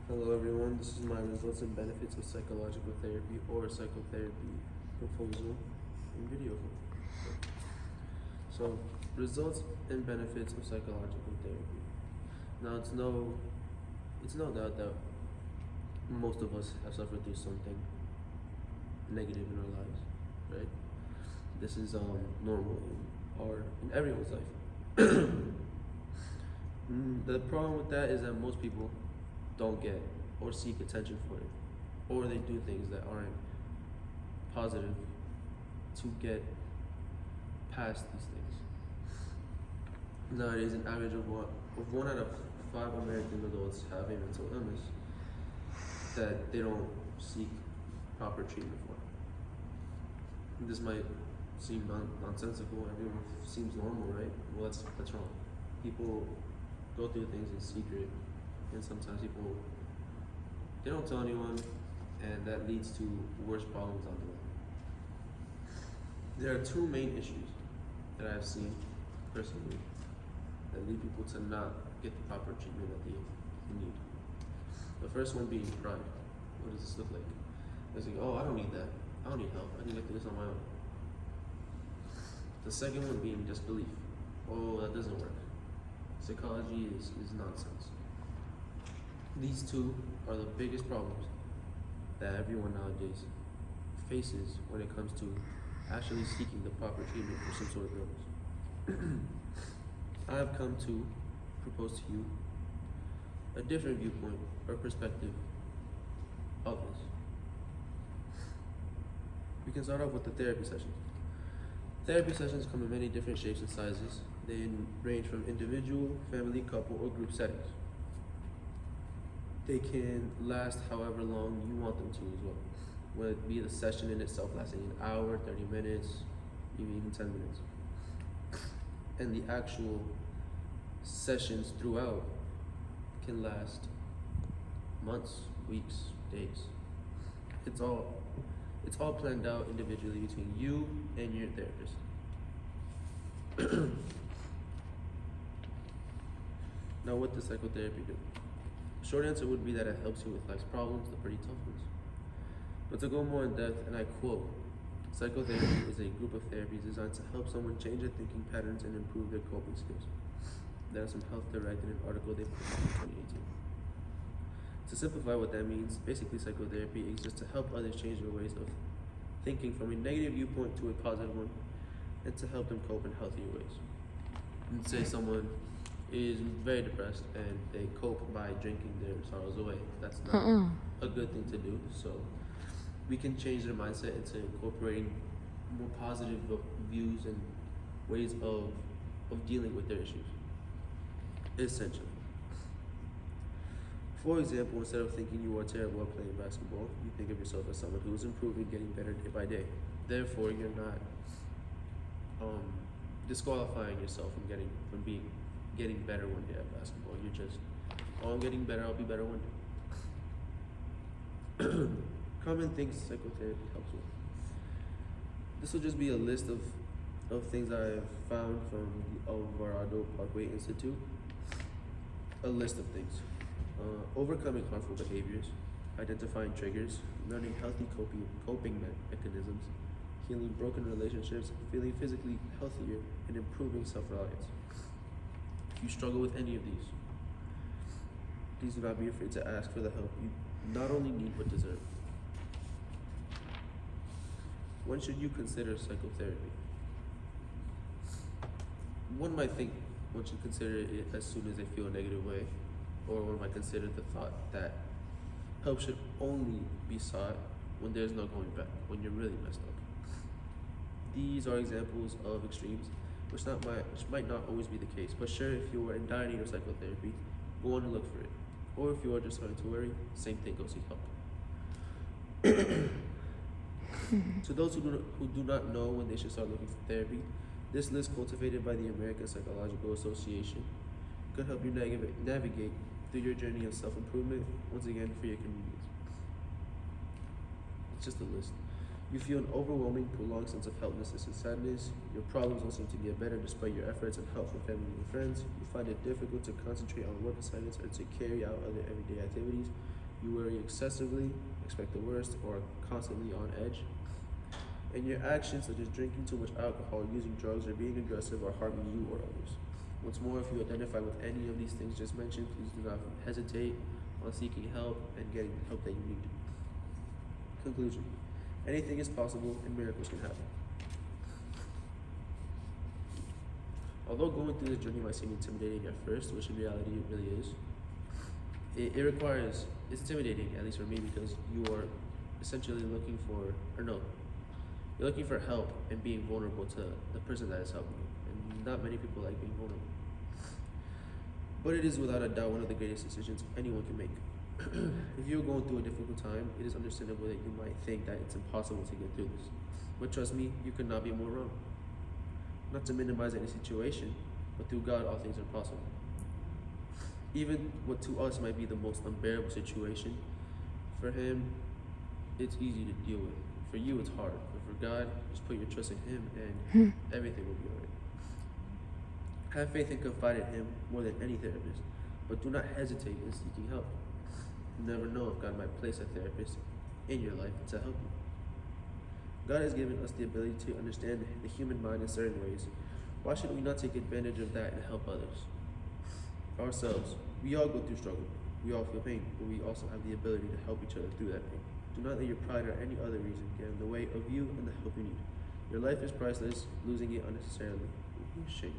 Hello everyone, this is my results and benefits of psychological therapy or psychotherapy proposal in video form. So, results and benefits of psychological therapy. Now it's no doubt that most of us have suffered through something negative in our lives, right? This is normal in everyone's life. The problem with that is that most people don't get or seek attention for it, or they do things that aren't positive to get past these things. Nowadays, an average of one out of 5 American adults have a mental illness that they don't seek proper treatment for. This might seem nonsensical. Everyone seems normal, right? Well, that's wrong. People go through things in secret, and sometimes people they don't tell anyone, and that leads to worse problems down the line. There are two main issues that I've seen personally that lead people to not get the proper treatment that they need. The first one being pride. What does this look like? It's like, oh, I don't need that. I don't need help. I can get through this on my own. The second one being disbelief. Oh, that doesn't work. Psychology is nonsense. These two are the biggest problems that everyone nowadays faces when it comes to actually seeking the proper treatment for some sort of illness. I have come to propose to you a different viewpoint or perspective of this. We can start off with the therapy sessions. Therapy sessions come in many different shapes and sizes. They range from individual, family, couple, or group settings. They can last however long you want them to as well. Whether it be the session in itself lasting an hour, 30 minutes, even 10 minutes. And the actual sessions throughout can last months, weeks, days. It's all planned out individually between you and your therapist. Now, what does psychotherapy do? Short answer would be that it helps you with life's problems, the pretty tough ones. But to go more in depth, and I quote, psychotherapy is a group of therapies designed to help someone change their thinking patterns and improve their coping skills. That is from Health Direct in an article they published in 2018. To simplify what that means, basically psychotherapy exists to help others change their ways of thinking from a negative viewpoint to a positive one, and to help them cope in healthier ways. And say someone is very depressed and they cope by drinking their sorrows away. That's not a good thing to do. So we can change their mindset into incorporating more positive views and ways of dealing with their issues. Essentially. For example, instead of thinking you are terrible at playing basketball, you think of yourself as someone who is improving, getting better day by day. Therefore, you're not disqualifying yourself from getting better one day at basketball. You're just, oh, I'm getting better. I'll be better one day. Common things psychotherapy helps with. This will just be a list of things I've found from the Alvarado Parkway Institute. A list of things. Overcoming harmful behaviors, identifying triggers, learning healthy coping mechanisms, healing broken relationships, feeling physically healthier, and improving self-reliance. If you struggle with any of these, please do not be afraid to ask for the help you not only need but deserve. When should you consider psychotherapy? One might think one should consider it as soon as they feel a negative way, or one might consider the thought that help should only be sought when there's no going back, when you're really messed up. These are examples of extremes, which might not always be the case, but sure, if you are in dire need of psychotherapy, go on and look for it. Or if you are just starting to worry, same thing, go seek help. To those who do not know when they should start looking for therapy, this list cultivated by the American Psychological Association could help you navigate through your journey of self-improvement, once again, for your convenience. It's just a list. You feel an overwhelming, prolonged sense of helplessness and sadness. Your problems don't seem to get better despite your efforts and help from family and friends. You find it difficult to concentrate on work assignments or to carry out other everyday activities. You worry excessively, expect the worst, or are constantly on edge. And your actions, such as drinking too much alcohol, using drugs, or being aggressive, are harming you or others. Once more, if you identify with any of these things just mentioned, please do not hesitate on seeking help and getting the help that you need. Conclusion. Anything is possible and miracles can happen. Although going through this journey might seem intimidating at first, which in reality it really is, it's intimidating, at least for me, because you are essentially looking for, you're looking for help and being vulnerable to the person that is helping you. And not many people like being vulnerable. But it is without a doubt one of the greatest decisions anyone can make. If you're going through a difficult time, it is understandable that you might think that it's impossible to get through this. But trust me, you could not be more wrong. Not to minimize any situation, but through God all things are possible. Even what to us might be the most unbearable situation, for Him, it's easy to deal with. For you, it's hard. But for God, just put your trust in Him and everything will be alright. Have faith and confide in Him more than any therapist, but do not hesitate in seeking help. You never know if God might place a therapist in your life to help you. God has given us the ability to understand the human mind in certain ways. Why should we not take advantage of that and help others? Ourselves. We all go through struggle. We all feel pain, but we also have the ability to help each other through that pain. Do not let your pride or any other reason get in the way of you and the help you need. Your life is priceless. Losing it unnecessarily will be a shame.